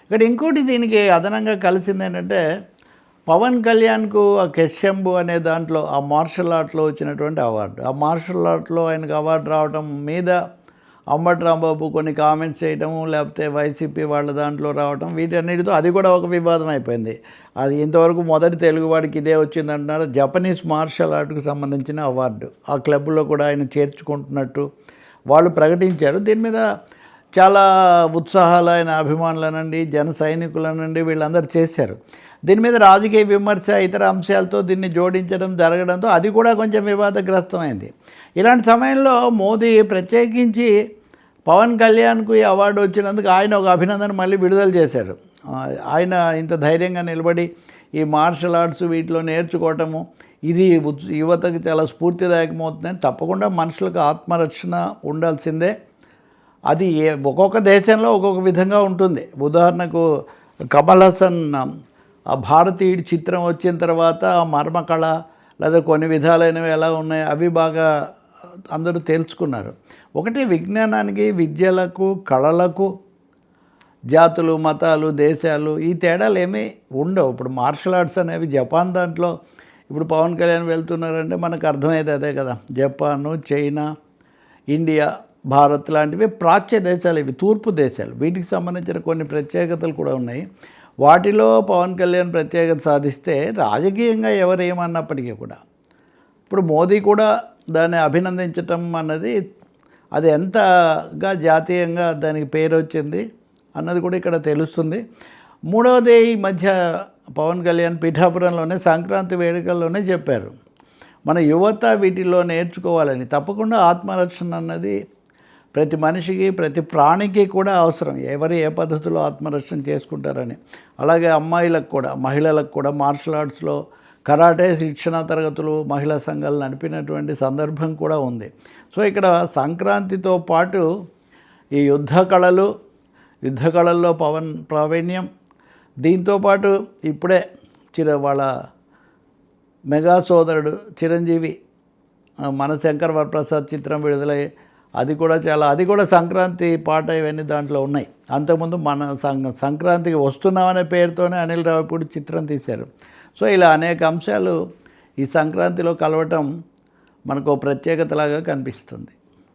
ఇక్కడ ఇంకోటి దీనికి అదనంగా కలిసింది ఏంటంటే పవన్ కళ్యాణ్కు ఆ కెషంబు అనే దాంట్లో ఆ మార్షల్ ఆర్ట్లో వచ్చినటువంటి అవార్డు, ఆ మార్షల్ ఆర్ట్లో ఆయనకు అవార్డు రావడం మీద అంబటి రాంబాబు కొన్ని కామెంట్స్ చేయటము, లేకపోతే వైసీపీ వాళ్ళ దాంట్లో రావటం, వీటన్నిటితో అది కూడా ఒక వివాదం అయిపోయింది. అది ఇంతవరకు మొదటి తెలుగువాడికి ఇదే వచ్చిందంటున్నారు. జపనీస్ మార్షల్ ఆర్ట్కు సంబంధించిన అవార్డు ఆ క్లబ్లో కూడా ఆయన చేర్చుకుంటున్నట్టు వాళ్ళు ప్రకటించారు. దీని మీద చాలా ఉత్సాహాలు ఆయన అభిమానులనండి, జన సైనికులనండి వీళ్ళందరూ చేశారు. దీని మీద రాజకీయ విమర్శ ఇతర అంశాలతో దీన్ని జోడించడం జరగడంతో అది కూడా కొంచెం వివాదగ్రస్తమైంది. ఇలాంటి సమయంలో మోదీ ప్రత్యేకించి పవన్ కళ్యాణ్కు ఈ అవార్డు వచ్చినందుకు ఆయన ఒక అభినందన మళ్ళీ విడుదల చేశారు. ఆయన ఇంత ధైర్యంగా నిలబడి ఈ మార్షల్ ఆర్ట్స్ వీటిలో నేర్చుకోవటము ఇది యువతకి చాలా స్ఫూర్తిదాయకమవుతుందని. తప్పకుండా మనుషులకు ఆత్మరక్షణ ఉండాల్సిందే. అది ఒక్కొక్క దేశంలో ఒక్కొక్క విధంగా ఉంటుంది. ఉదాహరణకు కమల్ హాసన్ ఆ భారతీయుడి చిత్రం వచ్చిన తర్వాత ఆ మర్మకళ లేదా కొన్ని విధాలైనవి ఎలా ఉన్నాయి అవి బాగా అందరూ తెలుసుకున్నారు. ఒకటి విజ్ఞానానికి, విద్యలకు, కళలకు జాతులు, మతాలు, దేశాలు ఈ తేడాలు ఏమీ ఉండవు. ఇప్పుడు మార్షల్ ఆర్ట్స్ అనేవి జపాన్ దాంట్లో ఇప్పుడు పవన్ కళ్యాణ్ వెళ్తున్నారంటే మనకు అర్థమయ్యేది అదే కదా. జపాను, చైనా, ఇండియా, భారత్ లాంటివి ప్రాచ్య దేశాలు, ఇవి తూర్పు దేశాలు. వీటికి సంబంధించిన కొన్ని ప్రత్యేకతలు కూడా ఉన్నాయి. వాటిలో పవన్ కళ్యాణ్ ప్రత్యేకత సాధిస్తే రాజకీయంగా ఎవరేమన్నప్పటికీ కూడా ఇప్పుడు మోదీ కూడా దాన్ని అభినందించటం అన్నది అది ఎంతగా జాతీయంగా దానికి పేరు వచ్చింది అన్నది కూడా ఇక్కడ తెలుస్తుంది. మూడవది, ఈ మధ్య పవన్ కళ్యాణ్ పిఠాపురంలోనే సంక్రాంతి వేడుకల్లోనే చెప్పారు మన యువత వీటిలో నేర్చుకోవాలని. తప్పకుండా ఆత్మరక్షణ అన్నది ప్రతి మనిషికి, ప్రతి ప్రాణికి కూడా అవసరం. ఎవరు ఏ పద్ధతిలో ఆత్మరక్షణ చేసుకుంటారని. అలాగే అమ్మాయిలకు కూడా, మహిళలకు కూడా మార్షల్ ఆర్ట్స్లో కరాటే శిక్షణా తరగతులు మహిళా సంఘాలు నడిపినటువంటి సందర్భం కూడా ఉంది. సో ఇక్కడ సంక్రాంతితో పాటు ఈ యుద్ధ కళల్లో పవన్ ప్రావీణ్యం, దీంతోపాటు ఇప్పుడే వాళ్ళ మెగా సోదరుడు చిరంజీవి మన శంకర్ వరప్రసాద్ చిత్రం విడుదలై అది కూడా సంక్రాంతి పాట ఇవన్నీ దాంట్లో ఉన్నాయి. అంతకుముందు మన సంక్రాంతికి వస్తున్నామనే పేరుతోనే అనిల్ రావిపూడి చిత్రం తీశారు. సో ఇలా అనేక అంశాలు ఈ సంక్రాంతిలో కలవటం మనకు ప్రత్యేకతలాగా కనిపిస్తుంది.